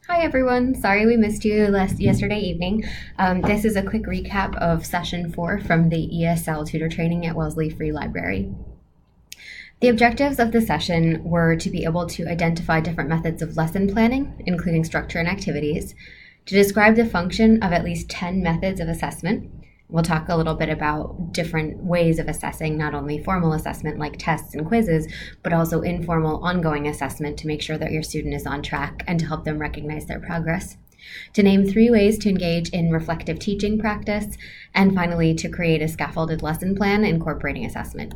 Hi everyone, sorry we missed you yesterday evening. This is a quick recap of session 4 from the ESL tutor training at Wellesley Free Library. The objectives of the session were to be able to identify different methods of lesson planning, including structure and activities, to describe the function of at least 10 methods of assessment. We'll talk a little bit about different ways of assessing, not only formal assessment like tests and quizzes, but also informal ongoing assessment to make sure that your student is on track and to help them recognize their progress. To name 3 ways to engage in reflective teaching practice, and finally to create a scaffolded lesson plan incorporating assessment.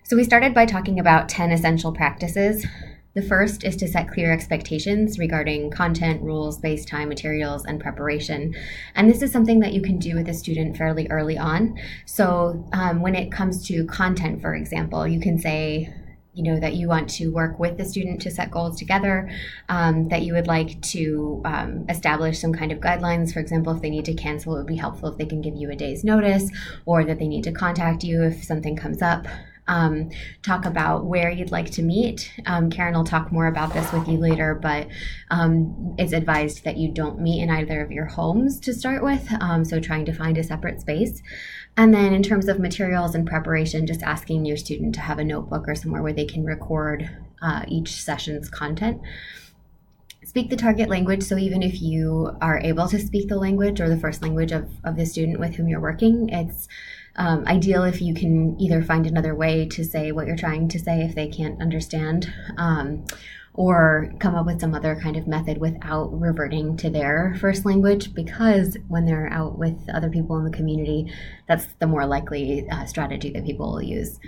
So we started by talking about 10 essential practices. The first is to set clear expectations regarding content, rules, space, time, materials, and preparation. And this is something that you can do with a student fairly early on. So when it comes to content, for example, you can say, that you want to work with the student to set goals together, that you would like to establish some kind of guidelines. For example, if they need to cancel, it would be helpful if they can give you a day's notice, or that they need to contact you if something comes up. Talk about where you'd like to meet. Karen will talk more about this with you later, but it's advised that you don't meet in either of your homes to start with, so trying to find a separate space. And then in terms of materials and preparation, just asking your student to have a notebook or somewhere where they can record each session's content. Speak the target language, so even if you are able to speak the language or the first language of the student with whom you're working, it's ideal if you can either find another way to say what you're trying to say if they can't understand, or come up with some other kind of method without reverting to their first language, because when they're out with other people in the community, that's the more likely strategy that people will use.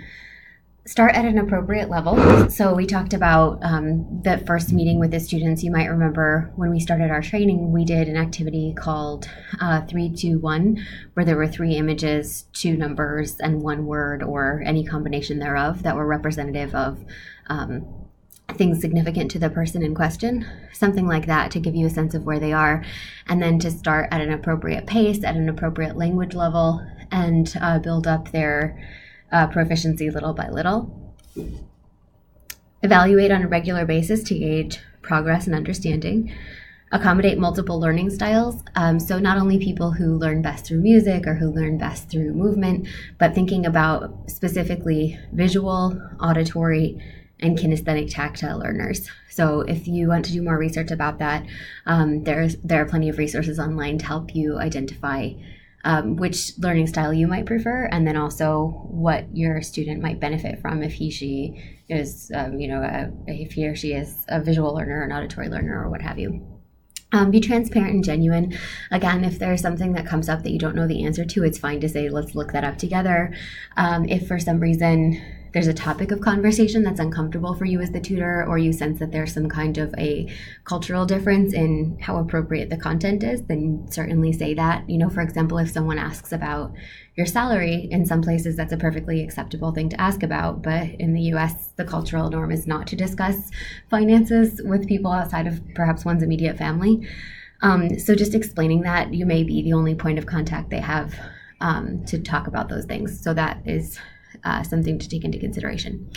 Start at an appropriate level. So we talked about the first meeting with the students. You might remember when we started our training, we did an activity called 3, 2, 1, where there were 3 images, 2 numbers, and 1 word or any combination thereof that were representative of things significant to the person in question, something like that, to give you a sense of where they are, and then to start at an appropriate pace, at an appropriate language level, and build up their proficiency little by little. Evaluate on a regular basis to gauge progress and understanding. Accommodate multiple learning styles. So not only people who learn best through music or who learn best through movement, but thinking about specifically visual, auditory, and kinesthetic tactile learners. So if you want to do more research about that, there are plenty of resources online to help you identify which learning style you might prefer, and then also what your student might benefit from if she is, if he or she is a visual learner, an auditory learner, or what have you. Be transparent and genuine. Again, if there's something that comes up that you don't know the answer to, it's fine to say, let's look that up together. If for some reason there's a topic of conversation that's uncomfortable for you as the tutor, or you sense that there's some kind of a cultural difference in how appropriate the content is, then certainly say that. For example, if someone asks about your salary, in some places that's a perfectly acceptable thing to ask about, but in the US, the cultural norm is not to discuss finances with people outside of perhaps one's immediate family. So just explaining that you may be the only point of contact they have to talk about those things. So that is something to take into consideration.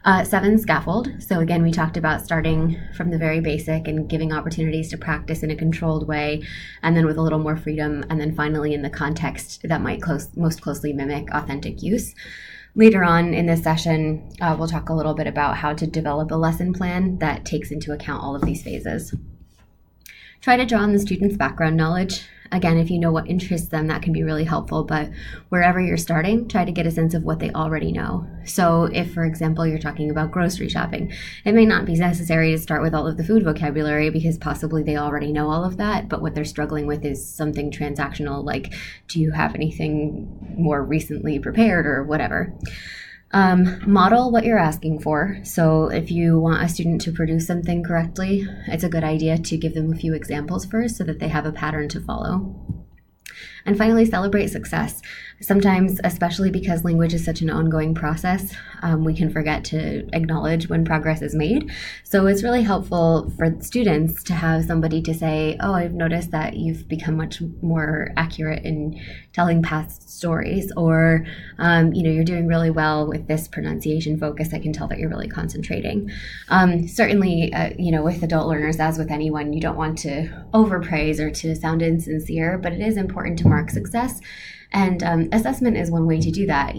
7, scaffold. So again, we talked about starting from the very basic and giving opportunities to practice in a controlled way, and then with a little more freedom, and then finally in the context that might most closely mimic authentic use. Later on in this session, we'll talk a little bit about how to develop a lesson plan that takes into account all of these phases. Try to draw on the student's background knowledge. Again, if you know what interests them, that can be really helpful, but wherever you're starting, try to get a sense of what they already know. So if, for example, you're talking about grocery shopping, it may not be necessary to start with all of the food vocabulary because possibly they already know all of that, but what they're struggling with is something transactional, like, do you have anything more recently prepared or whatever. Model what you're asking for. So if you want a student to produce something correctly, it's a good idea to give them a few examples first so that they have a pattern to follow. And finally, celebrate success. Sometimes, especially because language is such an ongoing process, we can forget to acknowledge when progress is made. So it's really helpful for students to have somebody to say, oh, I've noticed that you've become much more accurate in telling past stories, or, you're doing really well with this pronunciation focus. I can tell that you're really concentrating. Certainly, with adult learners, as with anyone, you don't want to overpraise or to sound insincere, but it is important to mark success. And assessment is one way to do that.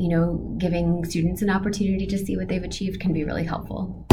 Giving students an opportunity to see what they've achieved can be really helpful.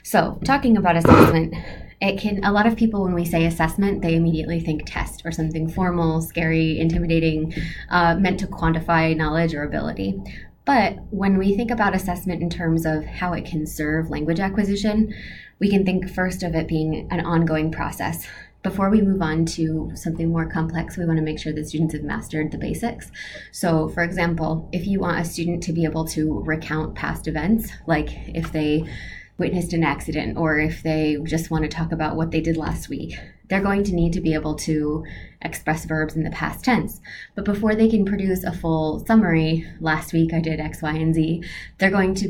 So, talking about assessment, a lot of people, when we say assessment, they immediately think test or something formal, scary, intimidating, meant to quantify knowledge or ability. But when we think about assessment in terms of how it can serve language acquisition, we can think first of it being an ongoing process. Before we move on to something more complex, we want to make sure that students have mastered the basics. So, for example, if you want a student to be able to recount past events, like if they witnessed an accident or if they just want to talk about what they did last week, they're going to need to be able to express verbs in the past tense. But before they can produce a full summary, last week I did X, Y, and Z, they're going to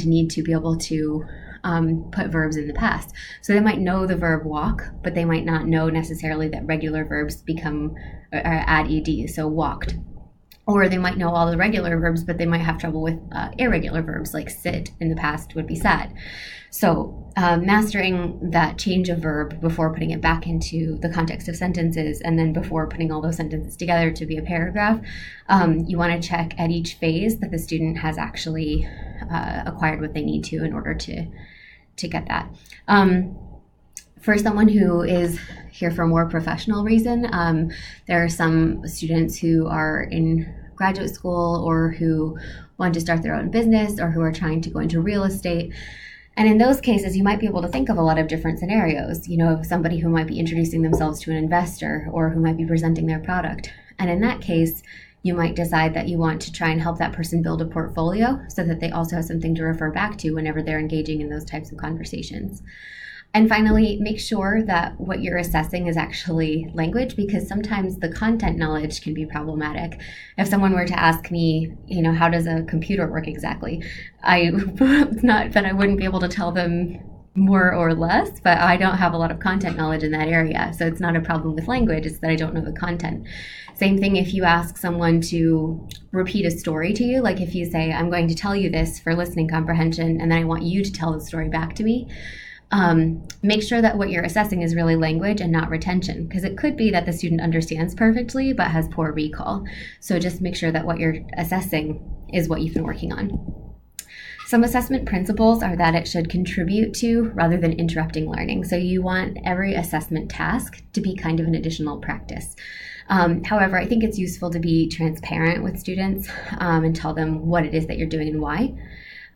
need to be able to put verbs in the past. So they might know the verb walk, but they might not know necessarily that regular verbs add ed, so walked. Or they might know all the regular verbs, but they might have trouble with irregular verbs, like sit in the past would be sat. So mastering that change of verb before putting it back into the context of sentences, and then before putting all those sentences together to be a paragraph, you want to check at each phase that the student has actually acquired what they need to in order to get that. For someone who is here for a more professional reason, there are some students who are in graduate school or who want to start their own business or who are trying to go into real estate. And in those cases, you might be able to think of a lot of different scenarios, of somebody who might be introducing themselves to an investor or who might be presenting their product. And in that case, you might decide that you want to try and help that person build a portfolio so that they also have something to refer back to whenever they're engaging in those types of conversations. And finally, make sure that what you're assessing is actually language, because sometimes the content knowledge can be problematic. If someone were to ask me, how does a computer work exactly? It's not that I wouldn't be able to tell them more or less, but I don't have a lot of content knowledge in that area. So it's not a problem with language, it's that I don't know the content. Same thing if you ask someone to repeat a story to you, like if you say, I'm going to tell you this for listening comprehension, and then I want you to tell the story back to me. Make sure that what you're assessing is really language and not retention, because it could be that the student understands perfectly but has poor recall. So just make sure that what you're assessing is what you've been working on. Some assessment principles are that it should contribute to rather than interrupting learning. So you want every assessment task to be kind of an additional practice. However, I think it's useful to be transparent with students and tell them what it is that you're doing and why.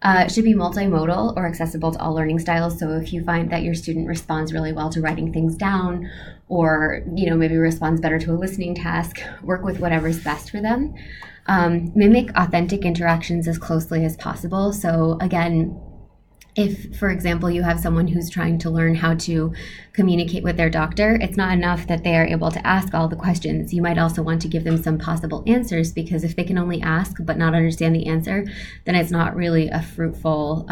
It should be multimodal or accessible to all learning styles. So if you find that your student responds really well to writing things down, or maybe responds better to a listening task, work with whatever's best for them. Mimic authentic interactions as closely as possible. So again, if, for example, you have someone who's trying to learn how to communicate with their doctor, it's not enough that they are able to ask all the questions. You might also want to give them some possible answers, because if they can only ask but not understand the answer, then it's not really a fruitful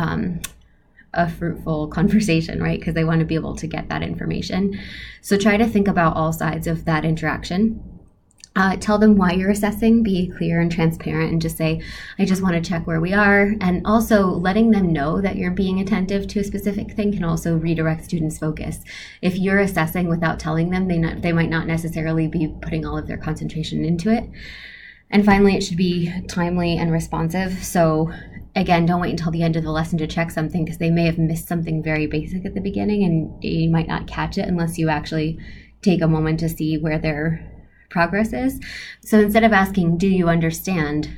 conversation, right? Because they want to be able to get that information. So try to think about all sides of that interaction. Tell them why you're assessing, be clear and transparent, and just say, I just want to check where we are. And also letting them know that you're being attentive to a specific thing can also redirect students' focus. If you're assessing without telling them, they might not necessarily be putting all of their concentration into it. And finally, it should be timely and responsive. So again, don't wait until the end of the lesson to check something, because they may have missed something very basic at the beginning and you might not catch it unless you actually take a moment to see where their progress is. So instead of asking, do you understand?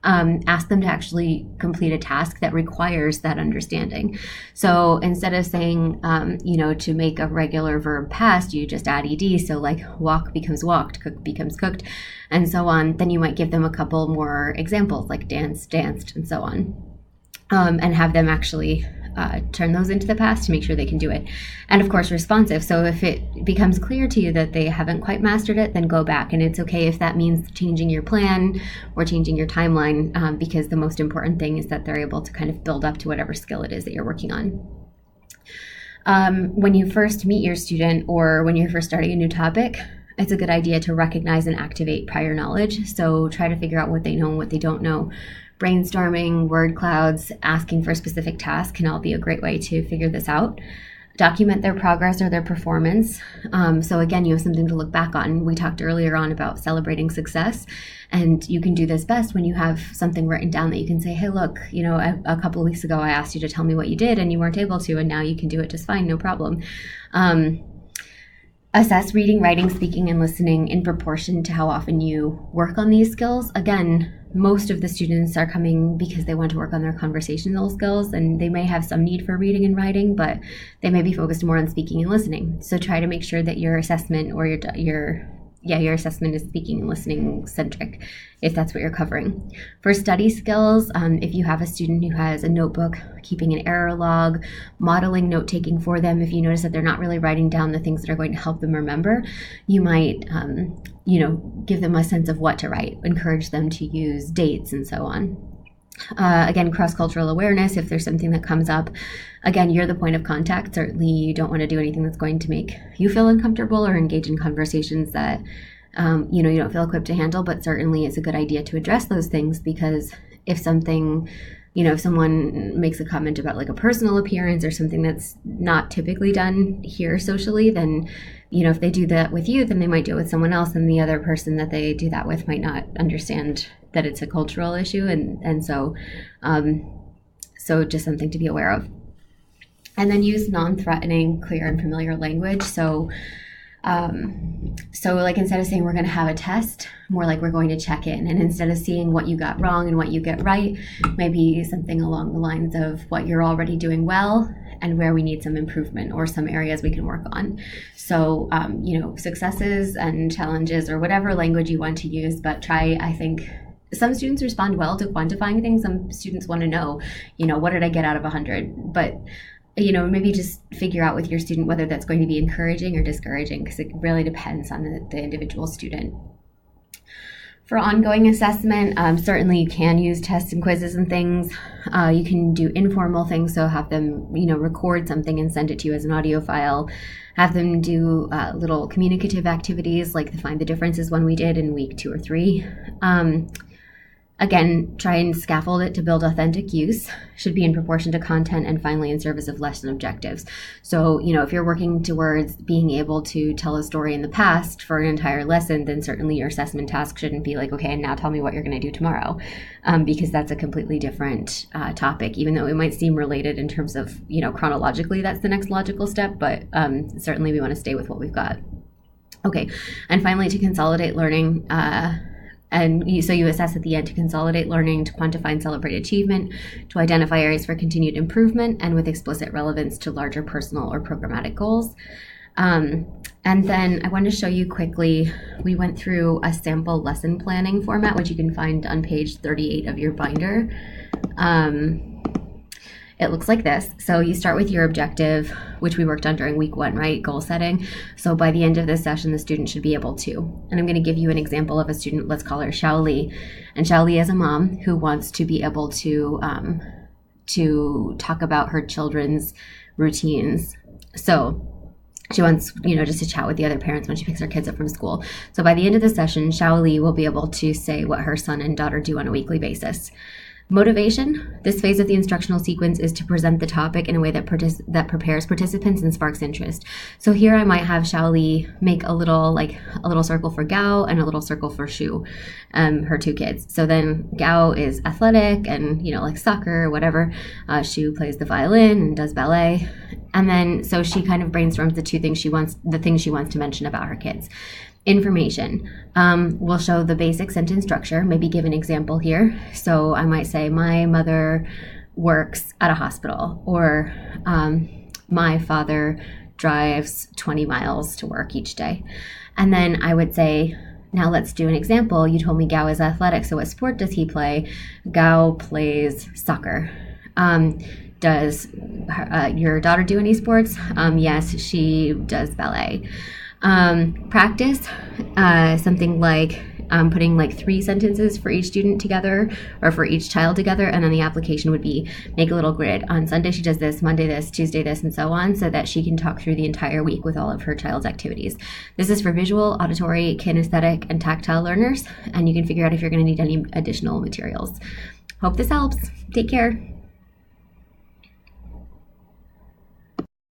Ask them to actually complete a task that requires that understanding. So instead of saying, to make a regular verb past, you just add ed. So like walk becomes walked, cook becomes cooked, and so on. Then you might give them a couple more examples, like dance, danced, and so on. And have them actually turn those into the past to make sure they can do it. And of course, responsive. So if it becomes clear to you that they haven't quite mastered it, then go back. And it's okay if that means changing your plan or changing your timeline, because the most important thing is that they're able to kind of build up to whatever skill it is that you're working on. When you first meet your student or when you're first starting a new topic, it's a good idea to recognize and activate prior knowledge. So try to figure out what they know and what they don't know. Brainstorming, word clouds, asking for specific tasks can all be a great way to figure this out. Document their progress or their performance. So again, you have something to look back on. We talked earlier on about celebrating success, and you can do this best when you have something written down that you can say, hey, look, a couple of weeks ago I asked you to tell me what you did and you weren't able to, and now you can do it just fine, no problem. Assess reading, writing, speaking, and listening in proportion to how often you work on these skills. Again, most of the students are coming because they want to work on their conversational skills, and they may have some need for reading and writing, but they may be focused more on speaking and listening. So try to make sure that your assessment or your assessment is speaking and listening centric, if that's what you're covering. For study skills, if you have a student who has a notebook, keeping an error log, modeling note taking for them, if you notice that they're not really writing down the things that are going to help them remember, you might, give them a sense of what to write, encourage them to use dates and so on. Again, cross-cultural awareness, if there's something that comes up, again, you're the point of contact. Certainly you don't want to do anything that's going to make you feel uncomfortable or engage in conversations that, you don't feel equipped to handle, but certainly it's a good idea to address those things, because if something, if someone makes a comment about like a personal appearance or something that's not typically done here socially, then, if they do that with you, then they might do it with someone else, and the other person that they do that with might not understand that it's a cultural issue, and so just something to be aware of. And then use non-threatening, clear, and familiar language. So like instead of saying we're going to have a test, more like we're going to check in. And instead of seeing what you got wrong and what you get right, maybe something along the lines of what you're already doing well and where we need some improvement or some areas we can work on. So, successes and challenges or whatever language you want to use, but I think some students respond well to quantifying things. Some students want to know, what did I get out of 100? But maybe just figure out with your student whether that's going to be encouraging or discouraging, because it really depends on the individual student. For ongoing assessment, certainly you can use tests and quizzes and things. You can do informal things, so have them, record something and send it to you as an audio file. Have them do little communicative activities like the Find the Differences one we did in week 2 or 3. Again, try and scaffold it to build authentic use, should be in proportion to content, and finally in service of lesson objectives. So, if you're working towards being able to tell a story in the past for an entire lesson, then certainly your assessment task shouldn't be like, okay, and now tell me what you're going to do tomorrow, because that's a completely different topic, even though it might seem related in terms of, chronologically that's the next logical step, but certainly we want to stay with what we've got. Okay, and finally to consolidate learning, so you assess at the end to consolidate learning, to quantify and celebrate achievement, to identify areas for continued improvement, and with explicit relevance to larger personal or programmatic goals. And then I want to show you quickly, we went through a sample lesson planning format, which you can find on page 38 of your binder. It looks like this. So you start with your objective, which we worked on during week 1, right? Goal setting. So by the end of this session, the student should be able to. And I'm going to give you an example of a student. Let's call her Xiaoli. And Xiaoli is a mom who wants to be able to talk about her children's routines. So she wants, just to chat with the other parents when she picks her kids up from school. So by the end of the session, Xiaoli will be able to say what her son and daughter do on a weekly basis. Motivation. This phase of the instructional sequence is to present the topic in a way that prepares participants and sparks interest. So here I might have Xiaoli make a little circle for Gao and a little circle for Shu, her 2 kids. So then Gao is athletic and, like soccer or whatever. Shu plays the violin and does ballet. And then, so she kind of brainstorms the things she wants to mention about her kids. Information. We'll show the basic sentence structure, maybe give an example here. So I might say, my mother works at a hospital, or my father drives 20 miles to work each day. And then I would say, now let's do an example. You told me Gao is athletic, so what sport does he play? Gao plays soccer. Does your daughter do any sports? Yes, she does ballet. Practice something like putting like 3 sentences for each student together or for each child together, and then the application would be make a little grid. On Sunday she does this, Monday this, Tuesday this, and so on, so that she can talk through the entire week with all of her child's activities. This is for visual, auditory, kinesthetic, and tactile learners, and you can figure out if you're going to need any additional materials. Hope this helps. Take care.